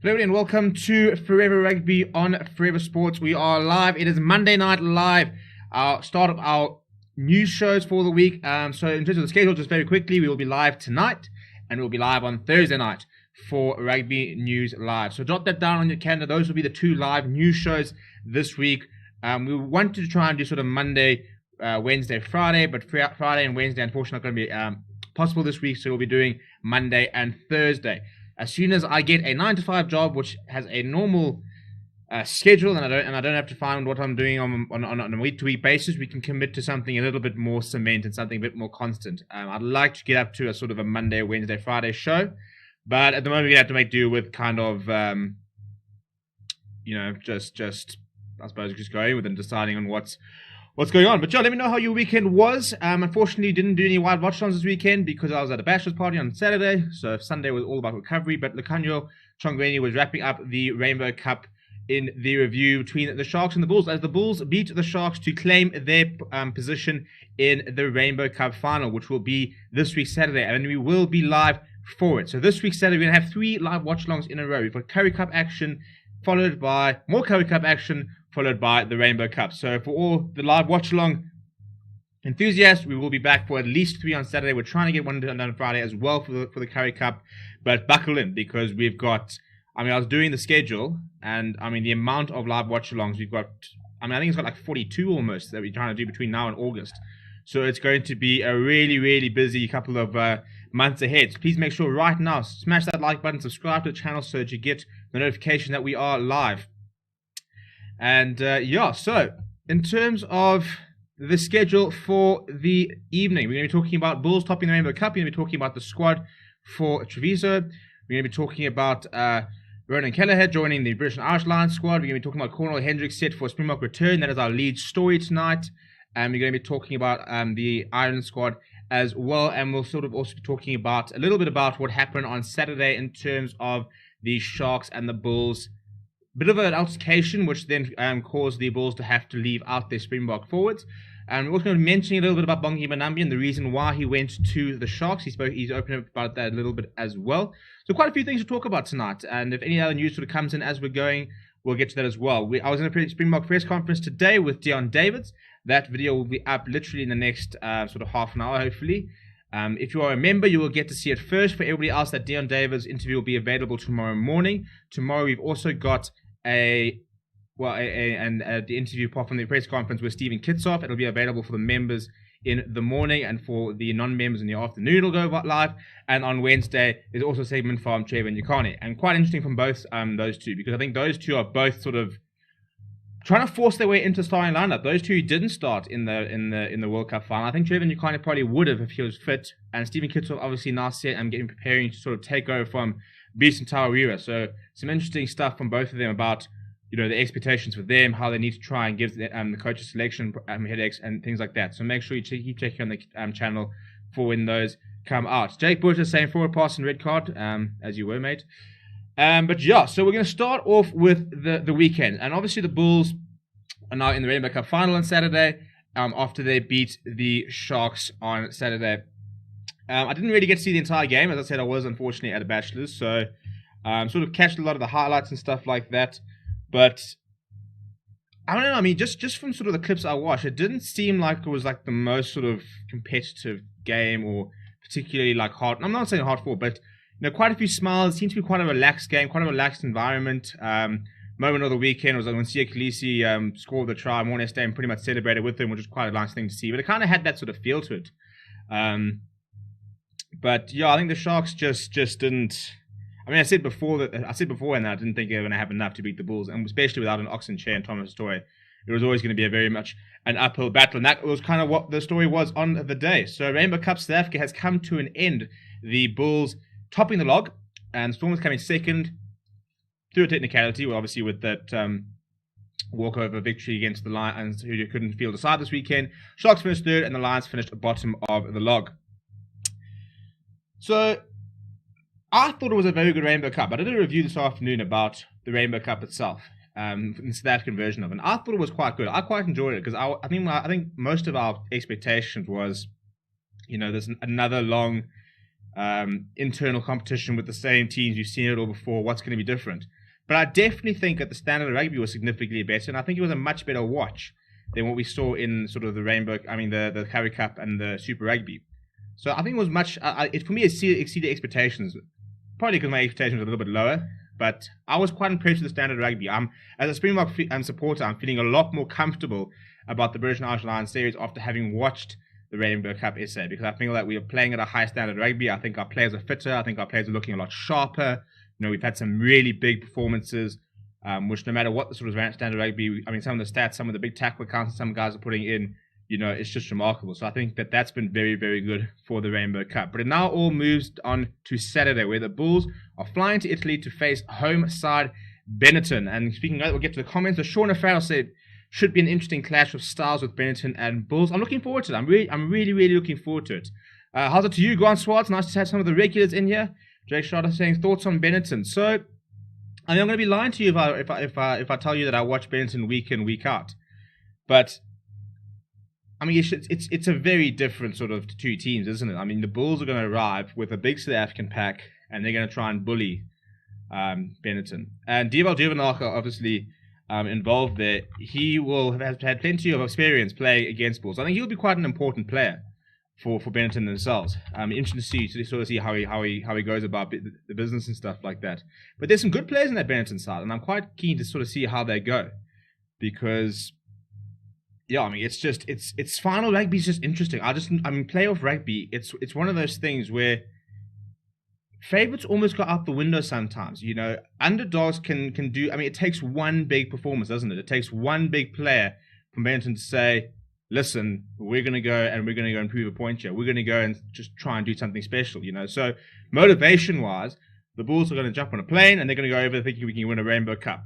Hello and welcome to Forever Rugby on Forever Sports. We are live. It is Monday Night Live, our start of our news shows for the week. So in terms of the schedule, just very quickly, we will be live tonight and we'll be live on Thursday night for Rugby News Live. So jot that down on your calendar. Those will be the two live news shows this week. We wanted to try and do sort of Monday, Wednesday, Friday, but Friday and Wednesday, unfortunately, not going to be possible this week. So we'll be doing Monday and Thursday. As soon as I get a 9-to-5 job, which has a normal schedule, and I don't have to find what I'm doing on a week-to-week basis, we can commit to something a little bit more cement and something a bit more constant. I'd like to get up to a sort of a Monday, Wednesday, Friday show, but at the moment we have to make do with kind of, just I suppose just going with and deciding on what's going on. But yeah, let me know how your weekend was. Unfortunately, didn't do any wild watch-ons this weekend because I was at a bachelor's party on Saturday. So Sunday was all about recovery. But Lucanio Chongweni was wrapping up the Rainbow Cup in the review between the Sharks and the Bulls, as the Bulls beat the Sharks to claim their position in the Rainbow Cup final, which will be this week Saturday. And we will be live for it. So this week Saturday, we're going to have 3 live watch-alongs in a row. We've got Currie Cup action, followed by more Currie Cup action, followed by the Rainbow Cup. So for all the live watch-along enthusiasts, we will be back for at least 3 on Saturday. We're trying to get one done on Friday as well for the Currie Cup. But buckle in, because we've got, I was doing the schedule, and the amount of live watch-alongs we've got, I think it's got like 42 almost that we're trying to do between now and August. So it's going to be a really, really busy couple of months ahead. So please make sure right now, smash that like button, subscribe to the channel so that you get the notification that we are live. And so in terms of the schedule for the evening, we're going to be talking about Bulls topping the Rainbow Cup. We're going to be talking about the squad for Treviso. We're going to be talking about Ronan Kelleher joining the British and Irish Lions squad. We're going to be talking about Cornwall HENDRICKS set for a Springbok return. That is our lead story tonight. And we're going to be talking about the Ireland squad as well. And we'll sort of also be talking about a little bit about what happened on Saturday in terms of the Sharks and the Bulls. Bit of an altercation, which then caused the Bulls to have to leave out their Springbok forwards. And we're also going to be mentioning a little bit about Bongi Mbonambi and the reason why he went to the Sharks. He's opened up about that a little bit as well. So quite a few things to talk about tonight. And if any other news sort of comes in as we're going, we'll get to that as well. I was in a Springbok press conference today with Deon Davids. That video will be up literally in the next sort of half an hour, hopefully. If you are a member, you will get to see it first. For everybody else, that Deon Davids interview will be available tomorrow morning. Tomorrow we've also got the interview apart from the press conference with Stephen Kitsoff. It'll be available for the members in the morning, and for the non-members in the afternoon it'll go live. And on Wednesday there's also a segment from Trevor Nyakane, and quite interesting from both those two, because I think those two are both sort of trying to force their way into starting lineup. Those two didn't start in the World Cup final. I think Trevor Nyakane probably would have if he was fit, and Stephen Kitsoff obviously now set and preparing to sort of take over from Beast and Tawarira. So some interesting stuff from both of them about the expectations for them, how they need to try and give the coach's selection headaches and things like that. So make sure you keep checking on the channel for when those come out. Jake Butcher saying forward pass and red card, as you were, mate. But yeah, so we're going to start off with the weekend. And obviously the Bulls are now in the Rainbow Cup final on Saturday, after they beat the Sharks on Saturday. I didn't really get to see the entire game. As I said, I was unfortunately at a bachelor's, so sort of catched a lot of the highlights and stuff like that. But I don't know, just from sort of the clips I watched, it didn't seem like it was like the most sort of competitive game, or particularly like hard. I'm not saying hard fought, but quite a few smiles. It seemed to be quite a relaxed game, quite a relaxed environment. Moment of the weekend was when Sia Khaleesi scored the try. Morne Steyn pretty much celebrated with him, which was quite a nice thing to see. But it kind of had that sort of feel to it. But yeah, I think the Sharks just didn't. I said before and I didn't think they were going to have enough to beat the Bulls, and especially without an Oxen Chair and Thomas Story, it was always going to be a very much an uphill battle, and that was kind of what the story was on the day. So Rainbow Cup South Africa has come to an end. The Bulls topping the log, and Stormers coming second through a technicality, well, obviously with that walkover victory against the Lions, who couldn't field a side this weekend. Sharks finished third, and the Lions finished bottom of the log. So I thought it was a very good Rainbow Cup. I did a review this afternoon about the Rainbow Cup itself, the South African version of it. And I thought it was quite good. I quite enjoyed it, because I think most of our expectations was, there's another long internal competition with the same teams. You've seen it all before. What's going to be different? But I definitely think that the standard of rugby was significantly better, and I think it was a much better watch than what we saw in sort of the Currie Cup and the Super Rugby. So I think it was much. For me, it exceeded expectations. Probably because my expectations were a little bit lower, but I was quite impressed with the standard of rugby. As a Springbok supporter, I'm feeling a lot more comfortable about the British and Irish Lions series after having watched the Rainbow Cup SA, because I feel like we are playing at a high standard of rugby. I think our players are fitter. I think our players are looking a lot sharper. You know, we've had some really big performances, which no matter what the sort of standard of rugby, I mean, some of the stats, some of the big tackle counts that some guys are putting in, you know, it's just remarkable. So I think that that's been very, very good for the Rainbow Cup. But it now all moves on to Saturday, where the Bulls are flying to Italy to face home side Benton. And speaking of that, we'll get to the comments. So Sean O'Farrell said, should be an interesting clash of styles with Benton and Bulls. I'm looking forward to it. I'm really, really looking forward to it. How's it to you, Grant Swartz? Nice to have some of the regulars in here. Jake Schroeder saying thoughts on Benton. So, I mean, I'm going to be lying to you if I tell you that I watch Benton week in, week out. But I mean, it's a very different sort of two teams, isn't it? I mean, the Bulls are going to arrive with a big South African pack, and they're going to try and bully Benton. And Dieval Juvenal, obviously involved there. He has had plenty of experience playing against Bulls. I think he'll be quite an important player for Benton themselves. Interesting to sort of see how he goes about the business and stuff like that. But there's some good players in that Benton side, and I'm quite keen to sort of see how they go, because yeah, I mean, it's final rugby is just interesting. I mean, playoff rugby, it's one of those things where favorites almost go out the window sometimes. You know, underdogs can do. I mean, it takes one big performance, doesn't it? It takes one big player from Benton to say, listen, we're going to go and prove a point here. We're going to go and just try and do something special, you know. So motivation-wise, the Bulls are going to jump on a plane and they're going to go over thinking we can win a Rainbow Cup.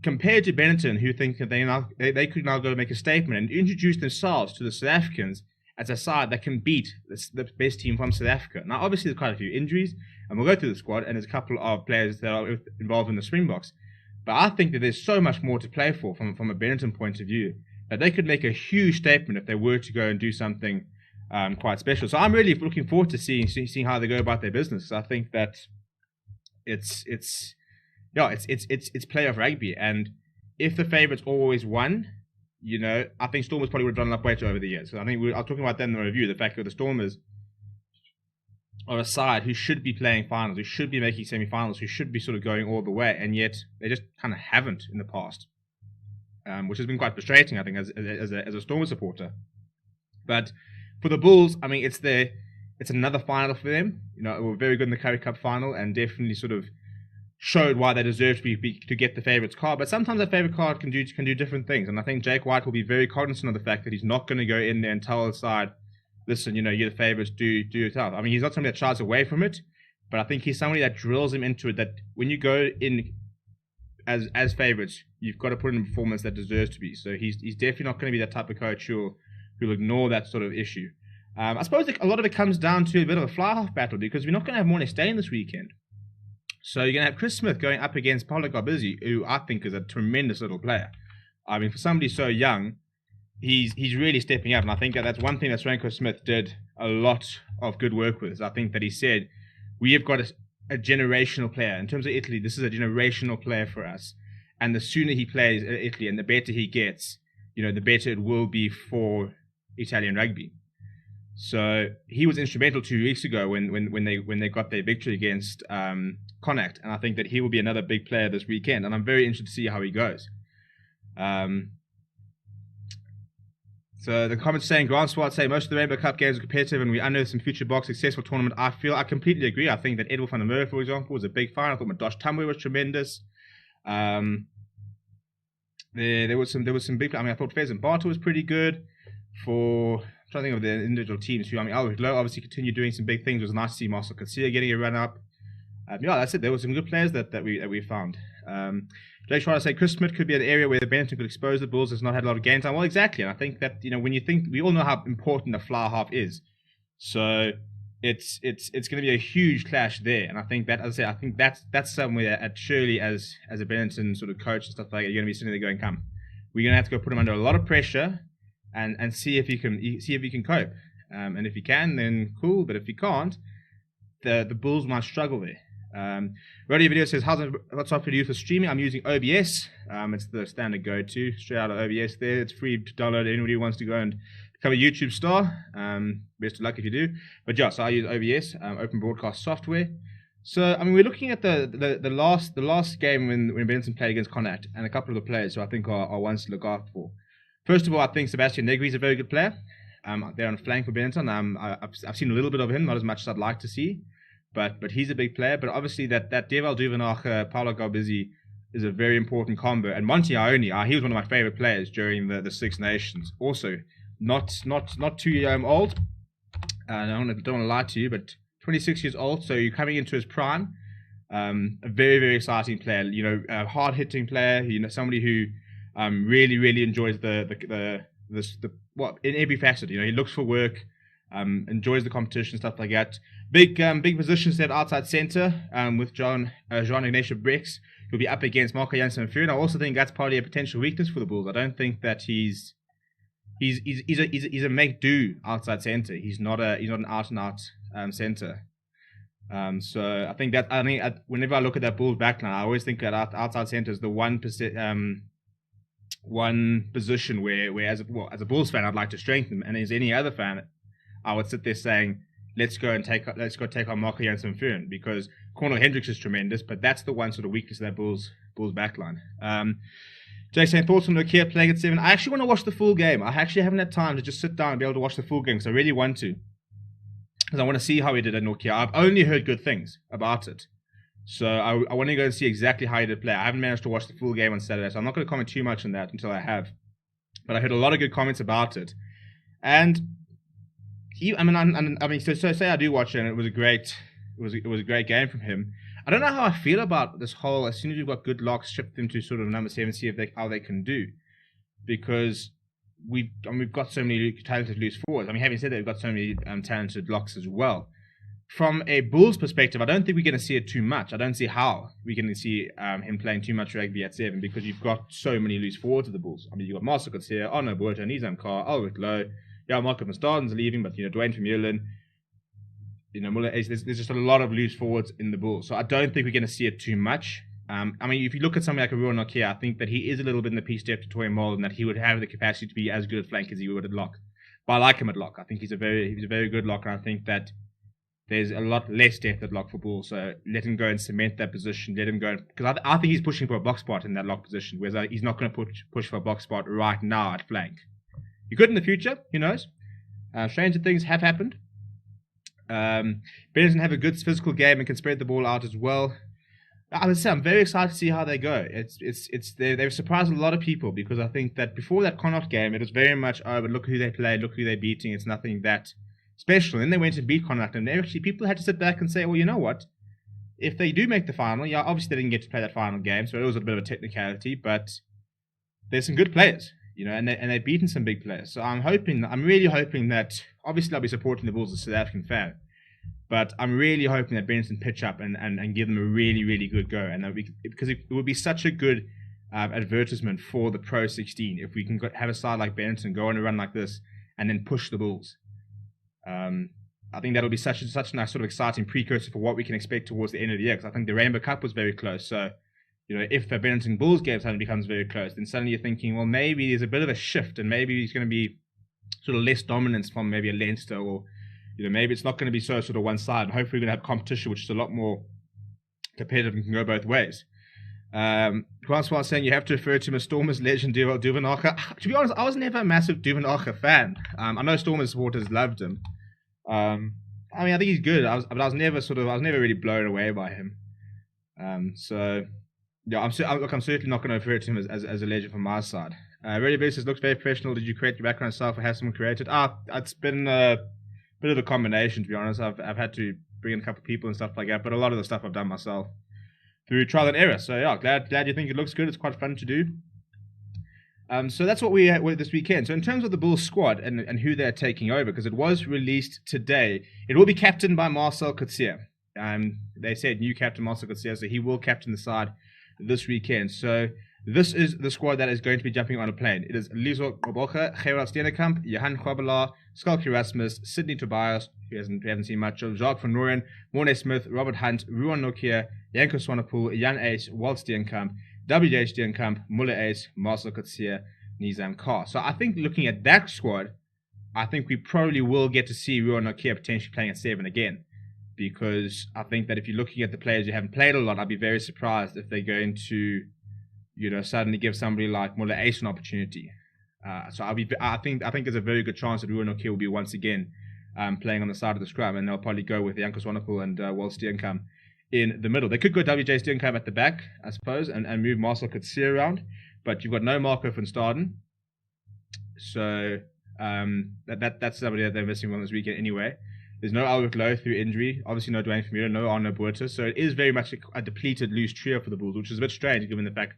Compared to Benton, who think that they could now go make a statement and introduce themselves to the South Africans as a side that can beat the best team from South Africa. Now, obviously, there's quite a few injuries, and we'll go through the squad, and there's a couple of players that are involved in the Springboks. But I think that there's so much more to play for from a Benton point of view, that they could make a huge statement if they were to go and do something quite special. So I'm really looking forward to seeing how they go about their business. I think that it's playoff rugby, and if the favourites always won, you know, I think Stormers probably would have done enough better over the years. So I think I was talking about that in the review, the fact that the Stormers are a side who should be playing finals, who should be making semi-finals, who should be sort of going all the way, and yet they just kind of haven't in the past, which has been quite frustrating, I think, as a Stormers supporter. But for the Bulls, I mean, it's another final for them. You know, they were very good in the Currie Cup final, and definitely sort of showed why they deserve to get the favourites card. But sometimes that favourite card can do different things, and I think Jake White will be very cognizant of the fact that he's not going to go in there and tell the side, listen, you know, you're the favourites, do yourself. I mean, he's not somebody that shies away from it, but I think he's somebody that drills him into it, that when you go in as favourites, you've got to put in a performance that deserves to be. So he's definitely not going to be that type of coach who'll ignore that sort of issue. I suppose a lot of it comes down to a bit of a fly-half battle, because we're not going to have Morne Steyn this weekend. So you're going to have Chris Smith going up against Paulo Garbizzi, who I think is a tremendous little player. I mean, for somebody so young, he's really stepping up. And I think that's one thing that Swanko Smith did a lot of good work with. I think that he said, we have got a generational player. In terms of Italy, this is a generational player for us. And the sooner he plays at Italy and the better he gets, you know, the better it will be for Italian rugby. So he was instrumental 2 weeks ago when they got their victory against Connacht, and I think that he will be another big player this weekend, and I'm very interested to see how he goes. So the comments saying, Grant Swart say, most of the Rainbow Cup games are competitive and we under some future BOK successful tournament. I completely agree. I think that Edward van der Merwe, for example, was a big fan. I thought Madosh Tamwe was tremendous. There was some big, I mean, I thought Fez and Barter was pretty good. I'm trying to think of the individual teams who, I mean, Albert Lowe obviously continued doing some big things. It was nice to see Marcel Casilla getting a run up. Yeah, that's it. There were some good players that we found. Jake Schreider said Chris Smith could be an area where the Benton could expose the Bulls. Has not had a lot of game time. Well, exactly. And I think that, you know, when you think, we all know how important a fly half is. So it's going to be a huge clash there. And I think that, as I said, I think that's somewhere at Shirley as a Benton sort of coach and stuff like that, you're going to be sitting there going, come, we're going to have to go put him under a lot of pressure and see if he can cope. And if he can, then cool. But if he can't, the Bulls might struggle there. Radio Video says, what's up to do for streaming? I'm using OBS. It's the standard go-to, straight out of OBS there. It's free to download. Anybody who wants to go and become a YouTube star, best of luck if you do. But yeah, so I use OBS, open broadcast software. So, I mean, we're looking at the last game when Benton played against Connacht, and a couple of the players who I think are ones to look out for. First of all, I think Sebastian Negri is a very good player. They're on flank for Benton. I've seen a little bit of him, not as much as I'd like to see. But he's a big player. But obviously that Deval Duvenacher, Paolo Garbizzi is a very important combo. And Monty Ioni, he was one of my favorite players during the Six Nations. Also, not too old. I don't want to lie to you, but 26 years old. So you're coming into his prime. A very, very exciting player. You know, a hard hitting player. You know, somebody who really, really enjoys the in every facet. You know, he looks for work. Enjoys the competition, stuff like that. Big positions there outside centre with Jean Ignacio Brex. He'll be up against Marco Jansen Fury. And I also think that's probably a potential weakness for the Bulls. I don't think that he's a make do outside centre. He's not an out and out centre. So I think whenever I look at that Bulls backline, I always think that outside centre is the one position where as a Bulls fan I'd like to strengthen, and as any other fan I would sit there saying, let's go take on Marco Jansen Furen, because Cornel Hendricks is tremendous, but that's the one sort of weakness of that Bulls backline. Jay saying, thoughts on Nokia playing at 7? I actually want to watch the full game. I actually haven't had time to just sit down and be able to watch the full game, because I really want to. Because I want to see how he did at Nokia. I've only heard good things about it. So I want to go and see exactly how he did play. I haven't managed to watch the full game on Saturday, so I'm not going to comment too much on that until I have. But I heard a lot of good comments about it. And so say I do watch it, and it was a great game from him. I don't know how I feel about this whole, as soon as we've got good locks, shift them to sort of number 7, see how they can do, because we've got so many talented loose forwards. I mean, having said that, we've got so many talented locks as well. From a Bulls perspective, I don't think we're going to see it too much. I don't see how we're going to see him playing too much rugby at 7, because you've got so many loose forwards of the Bulls. I mean, you've got Marcel Coetzee, Arno Botha, Nizam Carr, Ulrich Lowe. Yeah, Marco van Staden's leaving, but Dwayne Vermeulen, Muller, there's just a lot of loose forwards in the Bulls. So I don't think we're going to see it too much. I mean, if you look at something like a Ruan Nokia, I think that he is a little bit in the piece step to Toy mold, and that he would have the capacity to be as good at flank as he would at lock. But I like him at lock. I think he's a very good lock, and I think that there's a lot less depth at lock for Bulls. So let him go and cement that position. Let him go, because I think he's pushing for a box spot in that lock position, whereas he's not going to push for a box spot right now at flank. You could in the future, who knows? Stranger things have happened. Benton have a good physical game and can spread the ball out as well. I'm very excited to see how they go. They've surprised a lot of people, because I think that before that Connacht game, it was very much, but look who they played, look who they're beating. It's nothing that special. And then they went and beat Connacht, and people had to sit back and say, well, you know what? If they do make the final, yeah, obviously they didn't get to play that final game, so it was a bit of a technicality, but there's some good players. And they've beaten some big players. So I'm really hoping that, obviously I'll be supporting the Bulls as a South African fan, but I'm really hoping that Benton pitch up and give them a really, really good go. And because it would be such a good advertisement for the Pro 16 if we can have a side like Benton go on a run like this and then push the Bulls. I think that'll be such a nice sort of exciting precursor for what we can expect towards the end of the year, because I think the Rainbow Cup was very close. So if the Benton Bulls game suddenly becomes very close, then suddenly you're thinking, well, maybe there's a bit of a shift, and maybe it's going to be sort of less dominance from maybe a Leinster, or maybe it's not going to be so sort of one side. Hopefully we're going to have competition which is a lot more competitive and can go both ways. Francois saying you have to refer to him as Stormers legend Duvenacher. To be honest, I was never a massive Duvenacher fan. I know Stormers supporters loved him. I mean, I think he's good, but I was never really blown away by him. Yeah, I'm certainly not going to refer to him as a legend from my side. Radio Blue says, looks very professional. Did you create your background yourself or have someone create it? It's been a bit of a combination, to be honest. I've had to bring in a couple of people and stuff like that, but a lot of the stuff I've done myself through trial and error. So yeah, glad you think it looks good. It's quite fun to do. So that's what we had this weekend. So in terms of the Bulls squad and who they're taking over, because it was released today, it will be captained by Marcel Coetzee. They said new captain Marcel Coetzee, so he will captain the side this weekend. So This is the squad that is going to be jumping on a plane. It is Lizo Gqoboka, Gerard Steenekamp, Johan Gwabala, Skalk Erasmus, Sidney Tobias, we haven't seen much of, Jacques van Nooren, Morne Smith, Robert Hunt, Ruan Nokia, Janko Swanepoel, Jan Ace, Walt Steenkamp, WJ Steenkamp, Muller Ace, Marcel Coetzee, Nizam Carr. So I think looking at that squad, I think we probably will get to see Ruan Nokia potentially playing at 7 again. Because I think that if you're looking at the players who haven't played a lot, I'd be very surprised if they're going to, suddenly give somebody like Muller Ace an opportunity. So I think there's a very good chance that Ruan Nokia will be once again playing on the side of the scrum, and they'll probably go with Janko Swanepoel and Walt Steenkamp in the middle. They could go WJ Steenkamp at the back, I suppose, and move Marcel Coetzee around, but you've got no Marco van Staden, so that's somebody that they're missing on this weekend anyway. There's no Albert Lowe through injury, obviously no Dwayne Vermeulen, no Arno Buerta, so it is very much a depleted loose trio for the Bulls, which is a bit strange given the fact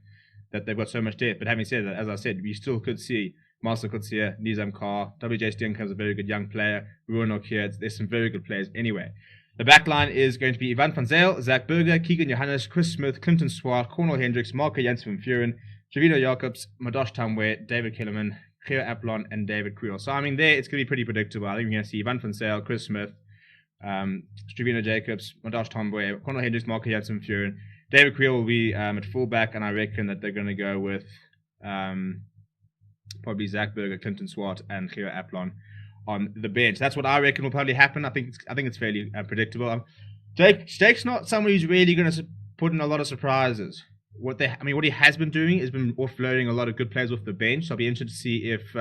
that they've got so much depth. But having said that, as I said, we still could see Marcel Coetzee, Nizam Carr, WJ Steenkamp is a very good young player, Ruan Nokia, there's some very good players anyway. The back line is going to be Ivan van Zyl, Zach Berger, Keegan Johannes, Chris Smith, Clinton Swart, Cornel Hendricks, Marco Jansen van Vuren, Javino Jacobs, Madosh Tamwe, David Kellerman, Geo Aplon, and David Creel. So, I mean, there it's going to be pretty predictable. I think we're going to see Ivan van Zyl, Chris Smith, Javino Jacobs, Madosh Tamwe, Cornel Hendricks, Marco Jansen van Vuren. David Creel will be at fullback, and I reckon that they're going to go with probably Zach Berger, Clinton Swart, and Geo Aplon on the bench. That's what I reckon will probably happen. I think it's fairly predictable. Jake's not someone who's really going to put in a lot of surprises. What he has been doing is been offloading a lot of good players off the bench. So I'll be interested to see if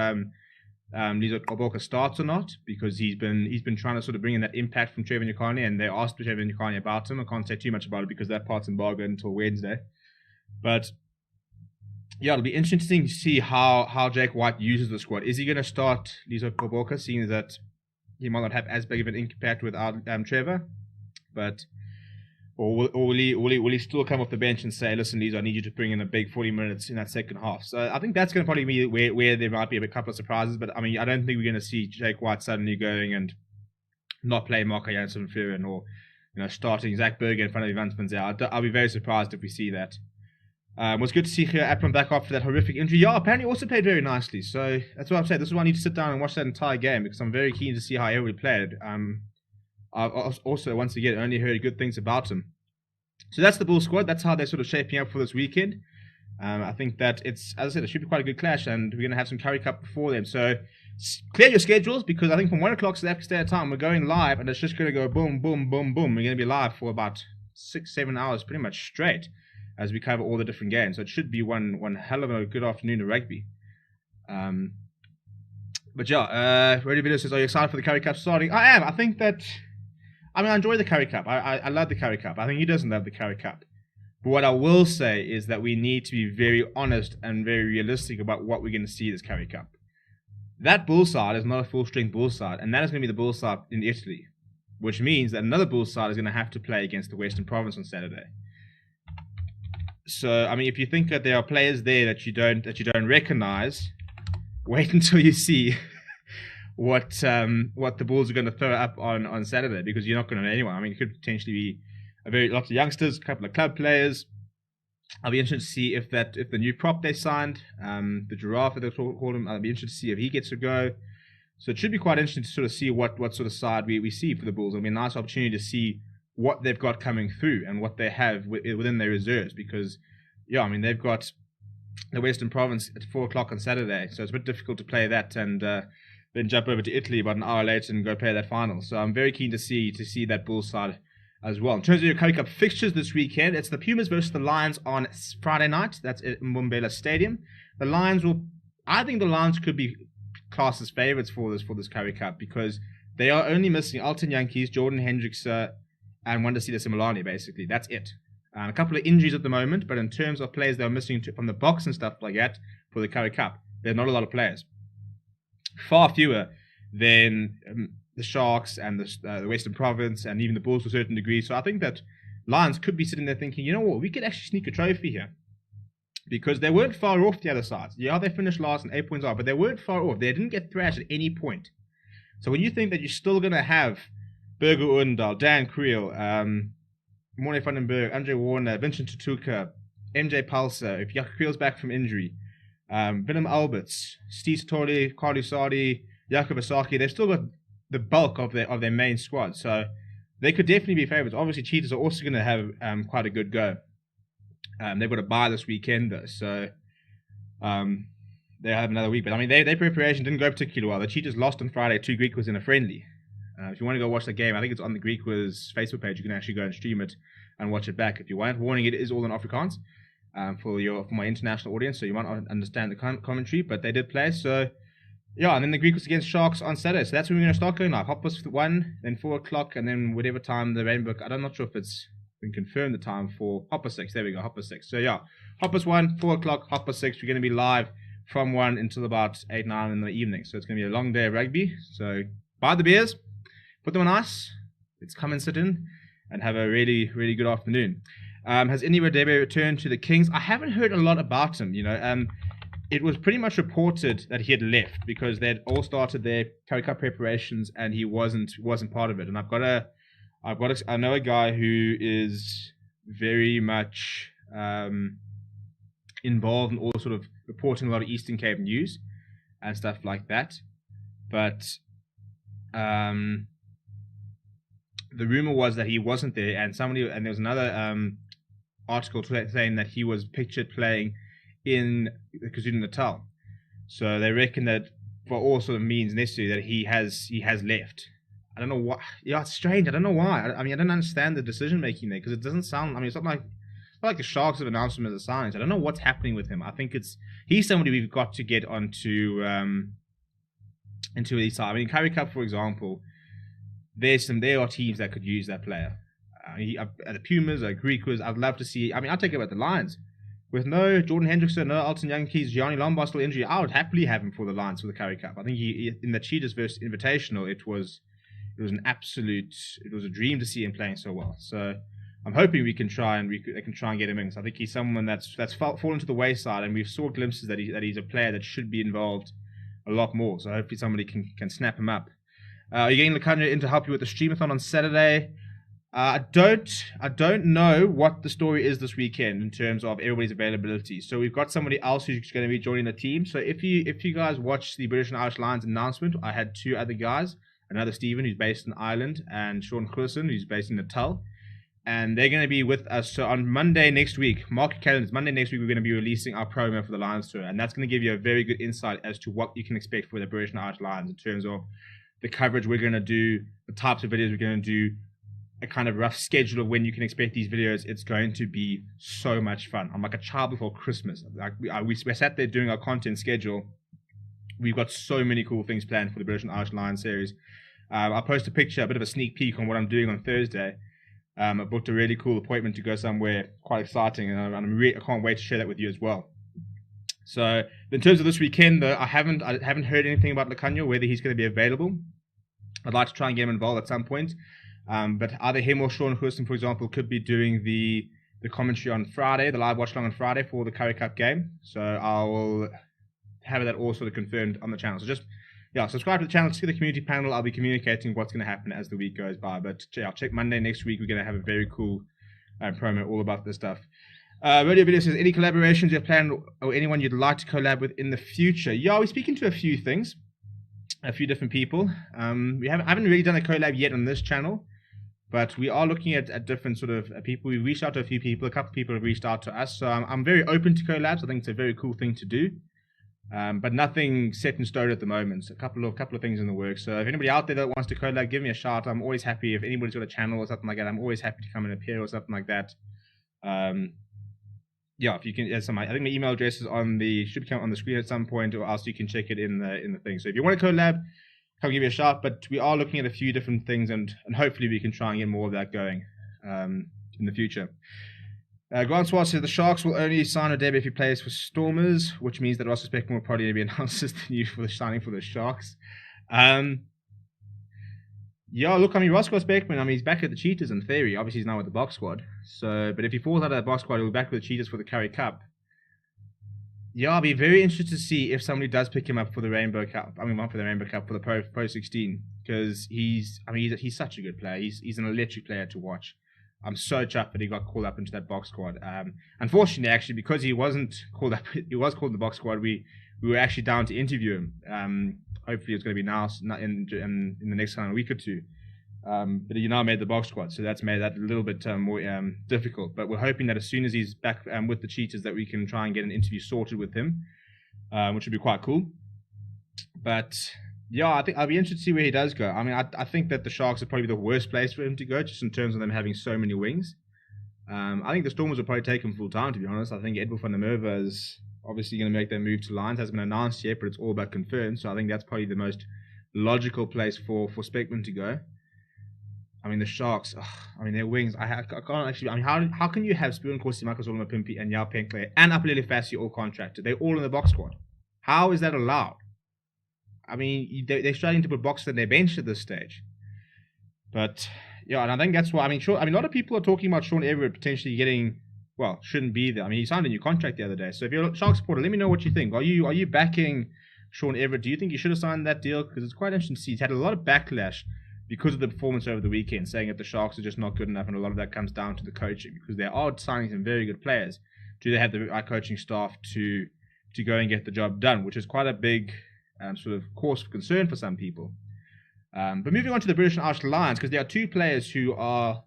Lizo Gqoboka starts or not, because he's been trying to sort of bring in that impact from Trevor Nyakane, and they asked Trevor Nyakane about him. I can't say too much about it because that part's embargoed until Wednesday. But yeah, it'll be interesting to see how Jake White uses the squad. Is he going to start Lizo Gqoboka, seeing that he might not have as big of an impact without Trevor? Or will he still come off the bench and say, listen, Lizo, I need you to bring in a big 40 minutes in that second half? So I think that's going to probably be where there might be a couple of surprises. But I mean, I don't think we're going to see Jake White suddenly going and not play Marco Jansen van Vuren, or starting Zach Berger in front of Ivan van Zyl. I'll be very surprised if we see that. It was good to see Geo Aplon back after that horrific injury. Yeah, apparently also played very nicely. So that's what I'm saying. This is why I need to sit down and watch that entire game, because I'm very keen to see how everybody played. I've also, once again, only heard good things about him. So that's the Bull squad. That's how they're sort of shaping up for this weekend. I think that it's, as I said, it should be quite a good clash, and we're going to have some Currie Cup before them. So clear your schedules, because I think from 1 o'clock South African Standard Time, we're going live, and it's just going to go boom, boom, boom, boom. We're going to be live for about 6-7 hours pretty much straight as we cover all the different games. So it should be one hell of a good afternoon of rugby. But yeah, Radio Video says, are you excited for the Currie Cup starting? I am. I enjoy the Currie Cup. I love the Currie Cup. I think he doesn't love the Currie Cup. But what I will say is that we need to be very honest and very realistic about what we're going to see this Currie Cup. That bull side is not a full-strength bull side, and that is going to be the bull side in Italy, which means that another bull side is going to have to play against the Western Province on Saturday. So, I mean, if you think that there are players there that you don't recognize, wait until you see what the Bulls are going to throw up on Saturday, because you're not going to know anyone. I mean, it could potentially be lots of youngsters, a couple of club players. I'll be interested to see if the new prop they signed, the Giraffe, they call him, I'll be interested to see if he gets a go. So it should be quite interesting to sort of see what sort of side we see for the Bulls. It'll be a nice opportunity to see what they've got coming through and what they have within their reserves, because, yeah, I mean, they've got the Western Province at 4 o'clock on Saturday, so it's a bit difficult to play that and then jump over to Italy about an hour later and go play that final. So I'm very keen to see that Bulls side as well. In terms of your Currie Cup fixtures this weekend, it's the Pumas versus the Lions on Friday night. That's at Mbombela Stadium. I think the Lions could be classed as favourites for this Currie Cup, because they are only missing Alton Yankees, Jordan Hendricks, and Wandisile Similani, basically. That's it. A couple of injuries at the moment, but in terms of players they're missing from the box and stuff like that for the Currie Cup, there's not a lot of players. Far fewer than the Sharks and the Western Province and even the Bulls to a certain degree. So I think that Lions could be sitting there thinking, you know what, we could actually sneak a trophy here. Because they weren't far off the other sides. Yeah, they finished last and 8 points off, but they weren't far off. They didn't get thrashed at any point. So when you think that you're still going to have Berger Oendal, Dan Creel, Morne van den Berg, Andre Warner, Vincent Tutuka, MJ Palser, if Yakuil's back from injury, Willem Alberts, Steve Satori, Carly Sardi, Jakob Asaki, they've still got the bulk of their main squad, so they could definitely be favourites. Obviously, Cheetahs are also going to have quite a good go. They've got a bye this weekend, though, so they have another week. But I mean, their preparation didn't go particularly well. The Cheetahs lost on Friday to Greekwas in a friendly. If you want to go watch the game, I think it's on the Greekwas Facebook page. You can actually go and stream it and watch it back if you want. Warning, it is all in Afrikaans for my international audience, so you might not understand the commentary, but they did play. So yeah, and then the Greekwas against Sharks on Saturday. So that's when we're going to start going live. Hoppers 1, then 4 o'clock, and then whatever time the Rainbow. I'm not sure if it's been confirmed the time for Hopper 6. There we go, Hopper 6. So yeah, Hoppers 1, 4 o'clock, Hopper 6. We're going to be live from 1 until about 8, 9 in the evening. So it's going to be a long day of rugby. So buy the beers, put them on ice. Let's come and sit in and have a really, really good afternoon. Has Iniwa Debe returned to the Kings? I haven't heard a lot about him. It was pretty much reported that he had left because they'd all started their Currie Cup preparations and he wasn't part of it. And I know a guy who is very much involved in all sort of reporting a lot of Eastern Cape news and stuff like that. But the rumor was that he wasn't there, and there was another article saying that he was pictured playing in KwaZulu-Natal. So they reckon that for all sort of means necessary that he has left. I don't know why. Yeah, it's strange. I don't know why. I don't understand the decision making there because it doesn't sound. It's not like the Sharks have announced him as a signing. So I don't know what's happening with him. I think he's somebody we've got to get onto into these side. Currie Cup, for example, there are teams that could use that player. The Pumas, Greekwas, I'd love to see. I'd take it about the Lions. With no Jordan Hendrickson, no Alton Yankees, Gianni Lombard still injury, I would happily have him for the Lions for the Currie Cup. I think in the Cheetahs versus Invitational, it was a dream to see him playing so well. So I'm hoping they can try and get him in. So I think he's someone that's fallen to the wayside, and we've saw glimpses that he's a player that should be involved a lot more. So hopefully somebody can snap him up. Are you getting Lakanya in to help you with the streamathon on Saturday? I don't know what the story is this weekend in terms of everybody's availability. So we've got somebody else who's going to be joining the team. So if you guys watch the British and Irish Lions announcement, I had 2 other guys. Another Stephen, who's based in Ireland, and Sean Christen, who's based in Natal. And they're going to be with us. So on Monday next week, mark your calendars, Monday next week, we're going to be releasing our promo for the Lions Tour. And that's going to give you a very good insight as to what you can expect for the British and Irish Lions in terms of the coverage we're going to do, the types of videos we're going to do, a kind of rough schedule of when you can expect these videos. It's going to be so much fun. I'm like a child before Christmas. We sat there doing our content schedule. We've got so many cool things planned for the British and Irish Lions series. I'll post a picture, a bit of a sneak peek on what I'm doing on Thursday. I booked a really cool appointment to go somewhere quite exciting, and I can't wait to share that with you as well. So in terms of this weekend, though, I haven't heard anything about Lakanya, whether he's going to be available. I'd like to try and get him involved at some point. But either him or Sean Hurston, for example, could be doing the commentary on Friday, the live watch along on Friday for the Currie Cup game. So I will have that all sort of confirmed on the channel. So just subscribe to the channel, see the community panel. I'll be communicating what's going to happen as the week goes by. But check Monday next week. We're going to have a very cool promo all about this stuff. Radio Video says, any collaborations you have planned or anyone you'd like to collab with in the future? Yeah, we're speaking to a few things, a few different people. I haven't really done a collab yet on this channel, but we are looking at different sort of people. We've reached out to a few people. A couple of people have reached out to us. So I'm very open to collabs. I think it's a very cool thing to do. But nothing set in stone at the moment. A couple of things in the works. So if anybody out there that wants to collab, give me a shout. I'm always happy. If anybody's got a channel or something like that, I'm always happy to come and appear or something like that. If you can, I think my email address is should come on the screen at some point, or else you can check it in the thing. So if you want to collab, come give me a shout. But we are looking at a few different things, and hopefully we can try and get more of that going in the future. Grant Swart says the Sharks will only sign a debut if he plays for Stormers, which means that Ross Beckman will probably be announced as the new for the signing for the Sharks. Ross Beckman, he's back at the Cheetahs in theory. Obviously, he's now with the box squad. So, but if he falls out of the box squad, he'll be back with the Cheetahs for the Currie Cup. Yeah, I'll be very interested to see if somebody does pick him up for the Rainbow Cup. Not for the Rainbow Cup, for the Pro 16, because he's such a good player. He's an electric player to watch. I'm so chuffed that he got called up into that box squad. Unfortunately, actually, because he wasn't called up, he was called in the box squad. We were actually down to interview him. Hopefully, it's going to be now in the next kind of week or two. But he now made the box squad, so that's made that a little bit more difficult. But we're hoping that as soon as he's back with the Cheetahs, that we can try and get an interview sorted with him, which would be quite cool. But yeah, I think I'll be interested to see where he does go. I mean, I think that the Sharks are probably the worst place for him to go, just in terms of them having so many wings. I think the Stormers will probably take him full time, to be honest. I think Edward van der Merwe is obviously going to make their move to Lions. Hasn't been announced yet, but it's all but confirmed. So I think that's probably the most logical place for Speckman to go. I mean, the Sharks, I mean, their wings, I can't actually, I mean, how can you have Spoon, Corsi, Marcus, Olma, Pimpy, and Yao Penkle and Apelele Fassi all contracted? They're all in the box squad. How is that allowed? I mean, they're starting to put boxes on their bench at this stage. But, yeah, and I think that's why, I mean, a lot of people are talking about Sean Everett potentially getting, well, shouldn't be there. I mean, he signed a new contract the other day. So if you're a Shark supporter, let me know what you think. Are you backing Sean Everett? Do you think he should have signed that deal? Because it's quite interesting to see. He's had a lot of backlash because of the performance over the weekend, saying that the Sharks are just not good enough, and a lot of that comes down to the coaching, because they are signing some very good players. Do they have the right coaching staff to go and get the job done, which is quite a big sort of cause for concern for some people. But moving on to the British and Irish Lions, because there are two players who are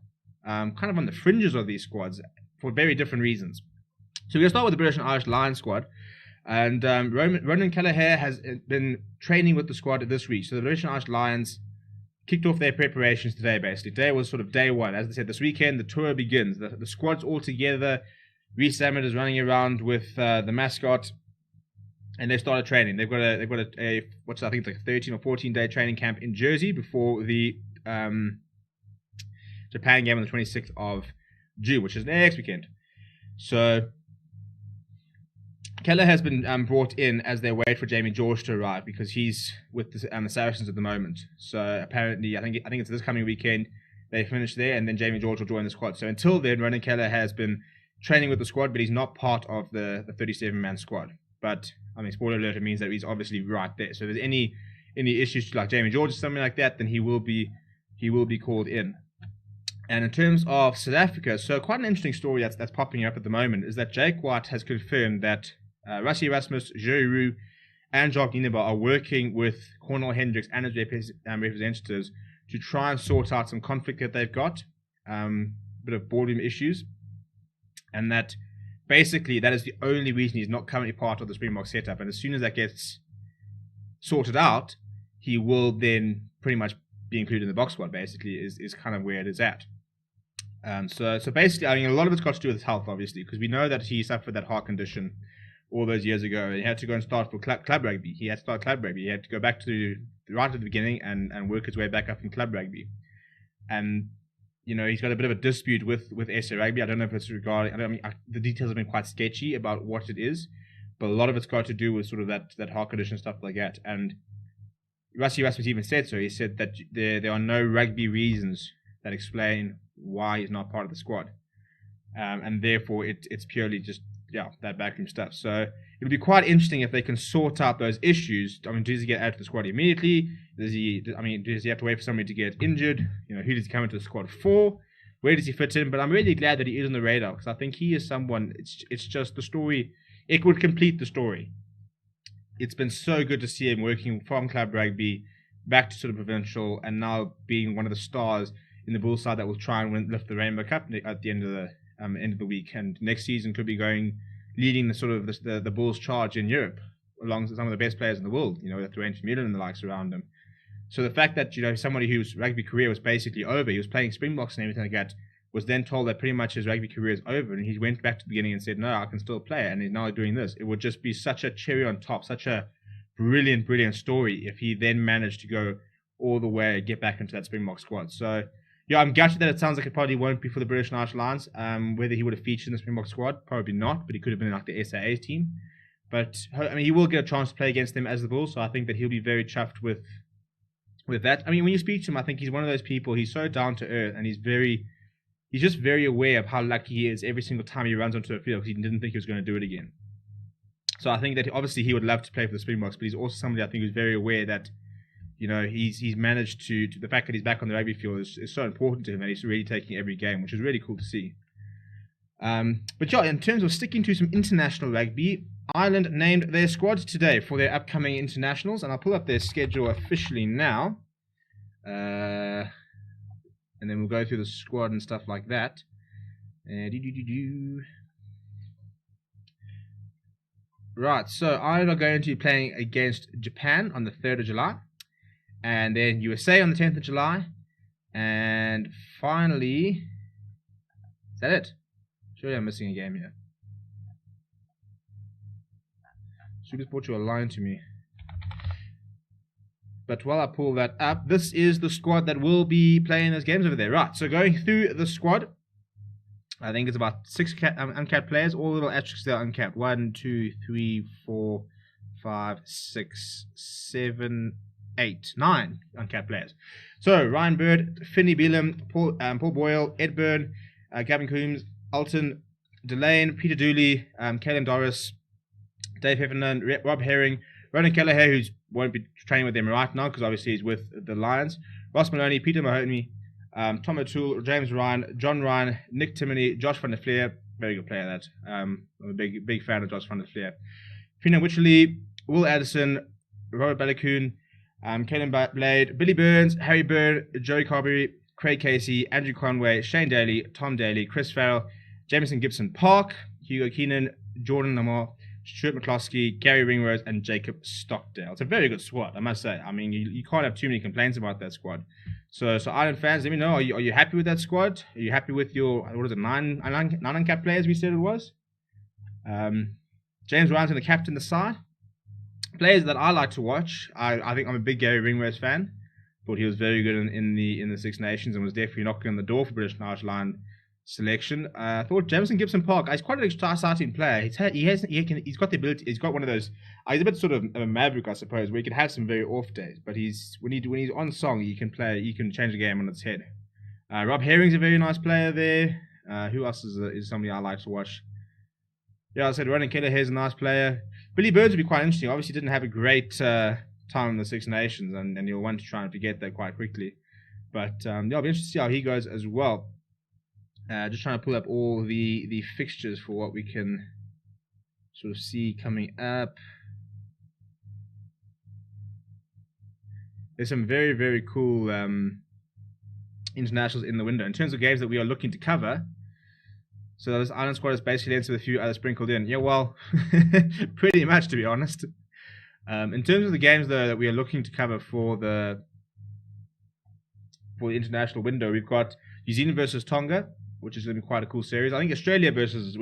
kind of on the fringes of these squads for very different reasons. So we're going to start with the British and Irish Lions squad. And Ronan Kelleher has been training with the squad this week. So the British and Irish Lions kicked off their preparations today, basically. Today was sort of day one. As I said, this weekend, the tour begins. The squad's all together. Reece Hammond is running around with the mascot. And they've started training. They've got a what's I think it's like a 13 or 14-day training camp in Jersey before the Japan game on the 26th of June, which is next weekend. So Keller has been brought in as they wait for Jamie George to arrive, because he's with the Saracens at the moment. So apparently, I think it's this coming weekend they finish there, and then Jamie George will join the squad. So until then, Ronan Keller has been training with the squad, but he's not part of the 37-man squad. But I mean, spoiler alert, it means that he's obviously right there. So if there's any issues to like Jamie George or something like that, then he will be called in. And in terms of South Africa, so quite an interesting story that's popping up at the moment is that Jake White has confirmed that Rassie Erasmus, Jerry Roux, and Jacques Nienaber are working with Cornel Hendricks and his representatives to try and sort out some conflict that they've got, a bit of boardroom issues, and that basically that is the only reason he's not currently part of the Springbok setup. And as soon as that gets sorted out, he will then pretty much be included in the box squad, basically, is kind of where it is at. So basically, I mean, a lot of it's got to do with his health, obviously, because we know that he suffered that heart condition all those years ago, and he had to go and start for club rugby. He had to start club rugby. He had to go back to right at the beginning and work his way back up in club rugby. And you know, he's got a bit of a dispute with SA Rugby. I don't know if it's regarding. The details have been quite sketchy about what it is, but a lot of it's got to do with sort of that heart condition stuff like that. And Rassie Erasmus even said so. He said that there are no rugby reasons that explain why he's not part of the squad, and therefore it's purely just that backroom stuff. So it'll be quite interesting if they can sort out those issues. I mean, does he get out to the squad immediately? Does he have to wait for somebody to get injured? You know, who does he come into the squad for? Where does he fit in? But I'm really glad that he is on the radar, because I think he is someone. It's just the story. It would complete the story. It's been so good to see him working from club rugby back to sort of provincial, and now being one of the stars in the Bulls side that will try and lift the Rainbow Cup at the end of the week. And next season could be leading the sort of the Bulls charge in Europe, along with some of the best players in the world. You know, with Dwayne Vermeulen and the likes around him. So the fact that, you know, somebody whose rugby career was basically over, he was playing Springboks and everything like that, was then told that pretty much his rugby career is over, and he went back to the beginning and said, no, I can still play, and he's now doing this. It would just be such a cherry on top, such a brilliant story if he then managed to go all the way and get back into that Springbok squad. So yeah, I'm gutted that it sounds like it probably won't be for the British and Irish Lions. Whether he would have featured in the Springbok squad, probably not, but he could have been in like the SAA team. But I mean, he will get a chance to play against them as the Bulls, so I think that he'll be very chuffed with that. I mean, when you speak to him, I think he's one of those people. He's so down to earth, and he's just very aware of how lucky he is every single time he runs onto a field, because he didn't think he was going to do it again. So I think that obviously he would love to play for the Springboks, but he's also somebody I think who's very aware that you know, he's managed to the fact that he's back on the rugby field is so important to him, and he's really taking every game, which is really cool to see. But yeah, in terms of sticking to some international rugby, Ireland named their squad today for their upcoming internationals, and I'll pull up their schedule officially now. And then we'll go through the squad and stuff like that. Right, so Ireland are going to be playing against Japan on the 3rd of July, and then USA on the 10th of July, and finally, is that it? Surely I'm missing a game here. Super Sport, you are lying to me. But while I pull that up, this is the squad that will be playing those games over there. Right, so going through the squad, I think it's about 6 uncapped players. All little asterisks there are uncapped. 1, 2, 3, 4, 5, 6, 7, 8, 9 uncapped players. So Ryan Bird, Finney Beelum, Paul Boyle, Ed Byrne, Gavin Coombs, Alton Delane, Peter Dooley, Caelan Doris, Dave Heffernan, Rob Herring, Ronan Kelleher, who won't be training with them right now because obviously he's with the Lions, Ross Maloney, Peter Mahoney, Tom O'Toole, James Ryan, John Ryan, Nick Timoney, Josh van der Fleer, very good player that. I'm a big fan of Josh van der Fleer. Fiona Wycherley, Will Addison, Robert Balakoon, Caelan Blade, Billy Burns, Harry Byrne, Joey Carberry, Craig Casey, Andrew Conway, Shane Daly, Tom Daly, Chris Farrell, Jameson Gibson Park, Hugo Keenan, Jordan Lamar, Stuart McCloskey, Gary Ringrose, and Jacob Stockdale. It's a very good squad, I must say. I mean, you can't have too many complaints about that squad. So Ireland fans, let me know. Are you happy with that squad? Are you happy with your, what is it, 9 uncapped players we said it was? James Ryan's going to captain the side. Players that I like to watch. I think I'm a big Gary Ringrose fan. Thought he was very good in the Six Nations and was definitely knocking on the door for British and Irish Lion selection. I thought Jameson Gibson Park, he's quite an exciting player. He's got the ability. He's got one of those. He's a bit sort of a maverick, I suppose, where he can have some very off days. But when he's on song, he can play. He can change the game on its head. Rob Herring's a very nice player there. Who else is somebody I like to watch? Yeah, I said Ronan Kelleher's a nice player. Billy Burns would be quite interesting. Obviously, didn't have a great time in the Six Nations, and you'll want to try and forget that quite quickly. But yeah, I'll be interested to see how he goes as well. Just trying to pull up all the fixtures for what we can sort of see coming up. There's some very, very cool internationals in the window. In terms of games that we are looking to cover, so this Ireland squad is basically into a few other sprinkled in. Yeah, well, pretty much, to be honest. In terms of the games, though, that we are looking to cover for the international window, we've got New Zealand versus Tonga, which is going to be quite a cool series. I think Australia versus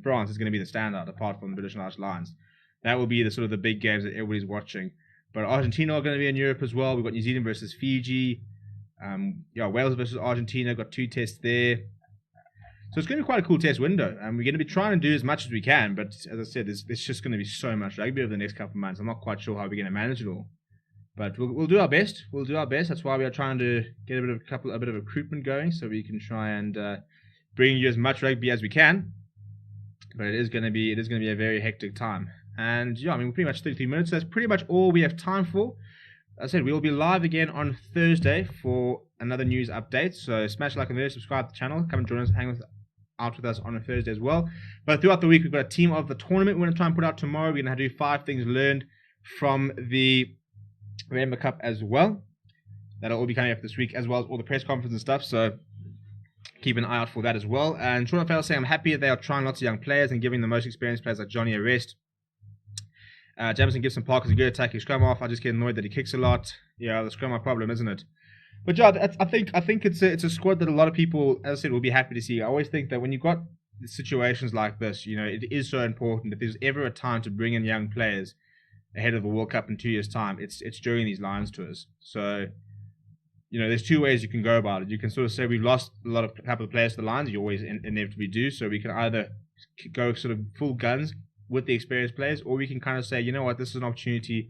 France is going to be the standout, apart from the British and Irish Lions. That will be the sort of the big games that everybody's watching. But Argentina are going to be in Europe as well. We've got New Zealand versus Fiji. Wales versus Argentina. Got 2 tests there. So it's going to be quite a cool test window. And we're going to be trying to do as much as we can. But as I said, there's just going to be so much rugby over the next couple of months. I'm not quite sure how we're going to manage it all. But we'll do our best. We'll do our best. That's why we are trying to get a bit of recruitment going, so we can try and bring you as much rugby as we can. But it is going to be a very hectic time. And yeah, I mean, we're pretty much 33 minutes. So that's pretty much all we have time for. As I said, we will be live again on Thursday for another news update. So smash like and there, subscribe to the channel, come and join us, hang out with us on a Thursday as well. But throughout the week, we've got a team of the tournament we're going to try and put out tomorrow. We're going to do 5 things learned from the Rainbow Cup as well. That'll all be coming up this week, as well as all the press conference and stuff. So keep an eye out for that as well. And Sean Farrell saying, I'm happy that they are trying lots of young players and giving the most experienced players like Johnny a rest. Jameson Gibson Park is a good attacking scrum half. I just get annoyed that he kicks a lot. Yeah, the scrum half problem, isn't it? But yeah, I think it's a squad that a lot of people, as I said, will be happy to see. I always think that when you've got situations like this, you know, it is so important. If there's ever a time to bring in young players ahead of the World Cup in 2 years' time, it's during these Lions tours. So, you know, there's 2 ways you can go about it. You can sort of say we've lost a couple of players to the Lions. You always inevitably do. So we can either go sort of full guns with the experienced players, or we can kind of say, you know what, this is an opportunity.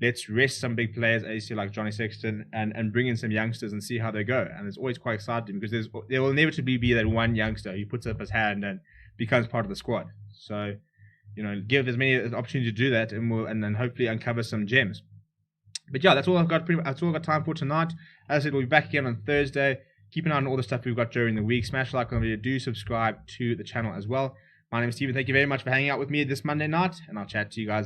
Let's rest some big players, as you see, like Johnny Sexton, and bring in some youngsters and see how they go. And it's always quite exciting because there will inevitably be that one youngster who puts up his hand and becomes part of the squad. So, you know, give as many opportunities to do that, and then hopefully uncover some gems. But yeah, that's all I've got. That's all I've got time for tonight. As I said, we'll be back again on Thursday. Keep an eye on all the stuff we've got during the week. Smash a like on the video. Do subscribe to the channel as well. My name is Steven. Thank you very much for hanging out with me this Monday night, and I'll chat to you guys